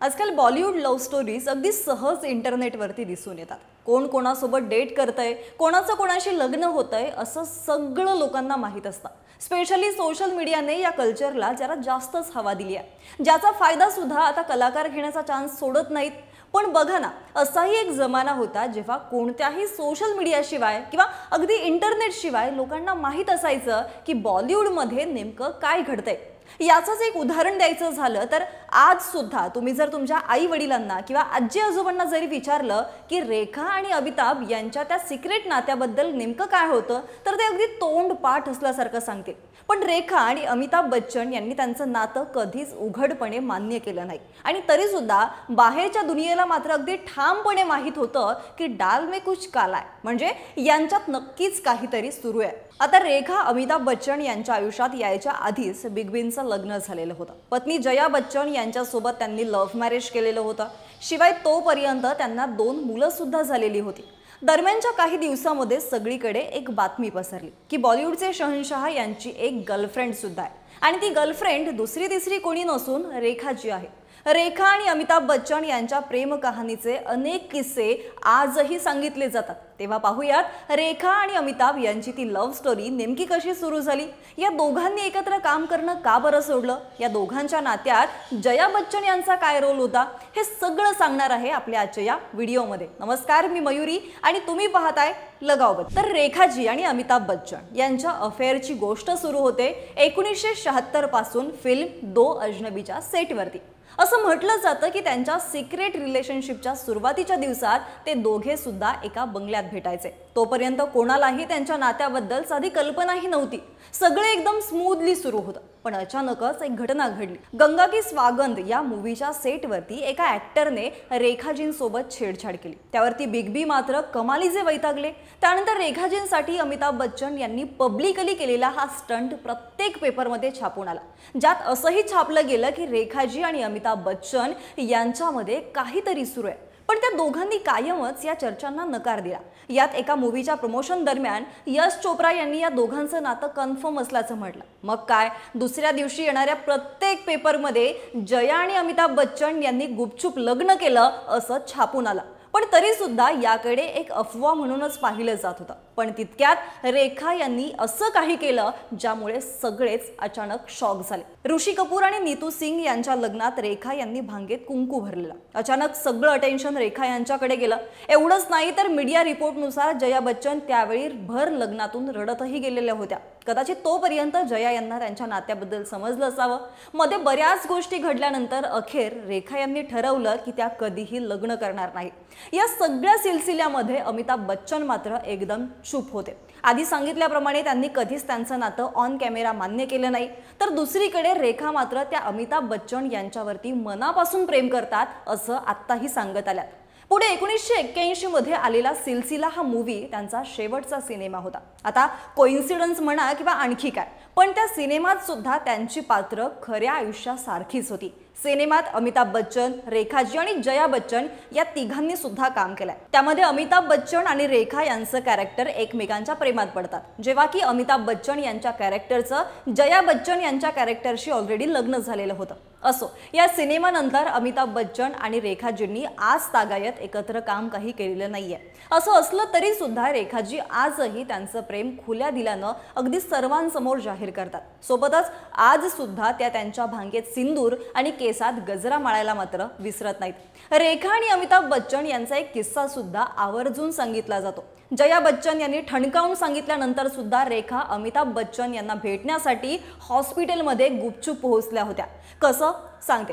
आजकाल Bollywood love stories अगदी सहज इंटरनेटवरती दिसून येतात। कोण कोणासोबत डेट करतंय, कोणाचं कोणाशी लग्न होतंय असं सगळं लोकांना माहीत असतं। स्पेशली सोशल मीडियाने या कल्चरला जरा जास्तच हवा दिली आहे, ज्याचा फायदा सुद्धा आता कलाकार घेण्याचा चान्स सोडत नाहीत। पण बघा ना, असाही एक जमाना होता जेव्हा कोणत्याही सोशल मीडियाशिवाय किंवा अगदी इंटरनेटशिवाय लोकांना माहीत असायचं की बॉलिवूडमध्ये नेमकं काय घडतंय। याचंच एक उदाहरण द्यायचं झालं तर आज सुद्धा तुम्ही जर तुमच्या आई वडिलांना किंवा आजी आजोबांना जरी विचारलं की रेखा आणि अमिताभ यांच्या त्या सिक्रेट नात्याबद्दल नेमकं काय होतं, तर ते अगदी तोंड पाठ असल्यासारखं सांगतील। पण रेखा आणि अमिताभ बच्चन यांनी त्यांचं नातं कधीच उघडपणे मान्य केलं नाही, आणि तरी सुद्धा बाहेरच्या दुनियेला मात्र अगदी ठामपणे माहीत होतं की डाल में कुछ काला है, म्हणजे यांच्यात नक्कीच काहीतरी सुरू आहे। आता रेखा अमिताभ बच्चन यांच्या आयुष्यात यायच्या आधीच बिग बींचं लग्न झालेलं होतं। पत्नी जया बच्चन यांच्यासोबत त्यांनी लव्ह मॅरेज केलेलं होतं। शिवाय तोपर्यंत त्यांना 2 मुलं सुद्धा झालेली होती। दरम्यानच्या काही दिवसांमध्ये सगळीकडे एक बातमी पसरली की बॉलिवूडचे शहंशाह यांची एक गर्लफ्रेंड सुद्धा आहे, आणि ती गर्लफ्रेंड दुसरी तिसरी कोणी नसून रेखाजी आहे। रेखा आणि अमिताभ बच्चन यांच्या प्रेम कहाणीचे अनेक किस्से आजही सांगितले जातात। तेव्हा पाहूयात रेखा आणि अमिताभ यांची ती लव्ह स्टोरी नेमकी कशी सुरू झाली, या दोघांनी एकत्र काम करणं का बरं सोडलं, या दोघांच्या नात्यात जया बच्चन यांचा काय रोल होता, हे सगळं सांगणार आहे आपल्या आजच्या या व्हिडिओमध्ये। नमस्कार, मी मयुरी आणि तुम्ही पाहताय लगावबत। तर रेखाजी आणि अमिताभ बच्चन यांच्या अफेअरची गोष्ट सुरू होते 1976 पासून फिल्म दो अजनबीच्या सेटवरती। असं म्हटलं जातं की त्यांच्या सिक्रेट रिलेशनशिपच्या सुरुवातीच्या दिवसात ते दोघे सुद्धा एका बंगल्यात भेटायचे। तोपर्यंत कोणालाही त्यांच्या नात्याबद्दल साधी कल्पनाही नव्हती। सगळे एकदम स्मूथली सुरू होतं, पण अचानकच एक घटना घडली। गंगा की स्वागंध या मूवीच्या सेटवरती एका ॲक्टरने रेखाजींसोबत छेडछाड केली। त्यावरती बिग बी मात्र कमालीचे वैतागले। त्यानंतर रेखाजींसाठी अमिताभ बच्चन यांनी पब्लिकली केलेला हा स्टंट प्रत्येक पेपरमध्ये छापून आला, ज्यात असंही छापलं गेलं की रेखाजी आणि अमिताभ बच्चन यांच्यामध्ये काहीतरी सुरू आहे। पण त्या दोघांनी कायमच या चर्चांना नकार दिला। यात एका मूवीच्या प्रमोशन दरम्यान यश चोप्रा यांनी या दोघांचं नातं कन्फर्म असल्याचं म्हटलं। मग काय, दुसऱ्या दिवशी येणाऱ्या प्रत्येक पेपरमध्ये जया आणि अमिताभ बच्चन यांनी गुपचूप लग्न केलं असं छापून आलं। पण तरी सुद्धा याकडे एक अफवा म्हणूनच पाहिलं जात होतं। पण तितक्यात रेखा यांनी असं काही केलं ज्यामुळे सगळेच अचानक शॉक झाले। ऋषी कपूर आणि नीतू सिंग यांच्या लग्नात रेखा यांनी भांगेत कुंकू भरलेलं। अचानक सगळं अटेन्शन रेखा यांच्याकडे गेलं। एवढंच नाही तर मीडिया रिपोर्टनुसार जया बच्चन त्यावेळी भर लग्नातून रडतही गेलेल्या होत्या। कदाचित तोपर्यंत जया यांना त्यांच्या नात्याबद्दल समजलं असावं। मध्ये बऱ्याच गोष्टी घडल्यानंतर अखेर रेखा यांनी ठरवलं की त्या कधीही लग्न करणार नाही। या सगळ्या सिलसिल्यामध्ये अमिताभ बच्चन मात्र एकदम चूप होते। आधी सांगितल्याप्रमाणे त्यांनी कधीच त्यांचं नातं ऑन कॅमेरा मान्य केलं नाही। तर दुसरीकडे रेखा मात्र त्या अमिताभ बच्चन यांच्यावरती मनापासून प्रेम करतात असं आत्ताही सांगत आल्या। पुढे 1981 मध्ये आलेला सिलसिला हा मूवी त्यांचा शेवटचा सिनेमा होता। आता कोइन्सिडन्स म्हणा किंवा आणखी काय, पण त्या सिनेमात सुद्धा त्यांची पात्र खऱ्या आयुष्यासारखीच होती। सिनेमात अमिताभ बच्चन, रेखाजी आणि जया बच्चन या तिघांनी सुद्धा काम केलंय। त्यामध्ये अमिताभ बच्चन आणि रेखा यांचं कॅरेक्टर एकमेकांच्या प्रेमात पडतात, जेव्हा की अमिताभ बच्चन यांच्या कॅरेक्टरचं जया बच्चन यांच्या कॅरेक्टरशी ऑलरेडी लग्न झालेलं होतं। असो, या सिनेमानंतर अमिताभ बच्चन आणि रेखाजींनी आज तागायत एकत्र काम काही केलेलं नाहीये। असं असलं तरी सुद्धा रेखाजी आजही त्यांचं प्रेम खुल्या दिलानं अगदी सर्वांसमोर जाहीर करतात। सोबतच आज सुद्धा त्या त्यांच्या भांगेत सिंदूर आणि केसात गजरा माळायला मात्र विसरत नाहीत। रेखा आणि अमिताभ बच्चन यांचा एक किस्सा सुद्धा आवर्जून सांगितला जातो। जया बच्चन यांनी ठणकावून सांगितल्यानंतर सुद्धा रेखा अमिताभ बच्चन यांना भेटण्यासाठी हॉस्पिटलमध्ये गुपचूप पोहोचल्या होत्या। कसं सांगते।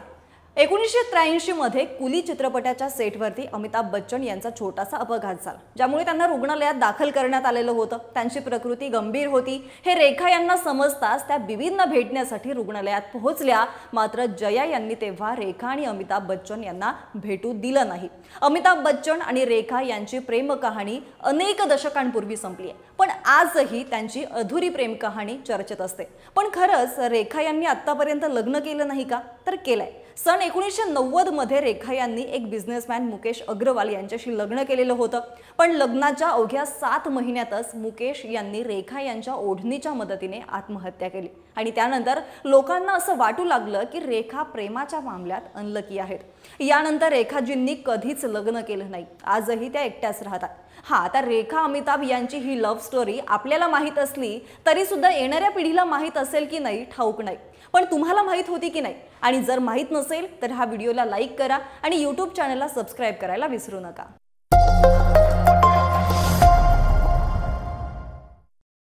1983 मध्ये कुली चित्रपटाच्या सेटवरती अमिताभ बच्चन यांचा छोटासा अपघात झाला, ज्यामुळे त्यांना रुग्णालयात दाखल करण्यात आलेलं होतं। त्यांची प्रकृती गंभीर होती हे रेखा यांना समजताच त्या बिबींना भेटण्यासाठी रुग्णालयात पोहोचल्या। मात्र जया यांनी तेव्हा रेखा आणि अमिताभ बच्चन यांना भेटू दिलं नाही। अमिताभ बच्चन आणि रेखा यांची प्रेम कहाणी अनेक दशकांपूर्वी संपली आहे, पण आजही त्यांची अधुरी प्रेम कहाणी चर्चेत असते। पण खरंच रेखा यांनी आतापर्यंत लग्न केलं नाही का, तर केलंय। सन 1990 मध्ये रेखा यांनी एक बिझनेसमॅन मुकेश अग्रवाल यांच्याशी लग्न केलेलं होतं, पण लग्नाच्या अवघ्या 7 महिन्यातच मुकेश यांनी रेखा यांच्या ओढणीच्या मदतीने आत्महत्या केली। आणि त्यानंतर लोकांना असं वाटू लागलं की रेखा प्रेमाच्या मामल्यात अनलकी आहेत। यानंतर रेखाजींनी कधीच लग्न केलं नाही, आजही त्या एकट्याच राहतात। आता रेखा अमिताभ यांची ही लव्ह स्टोरी आपल्याला माहित असली तरी सुद्धा येणाऱ्या पिढीला माहित असेल की नाही ठाऊक नाही, पण तुम्हाला माहित होती की नाही? आणि जर माहित नसेल तर हा व्हिडिओला लाईक करा आणि YouTube चॅनलला सबस्क्राईब करायला विसरू नका।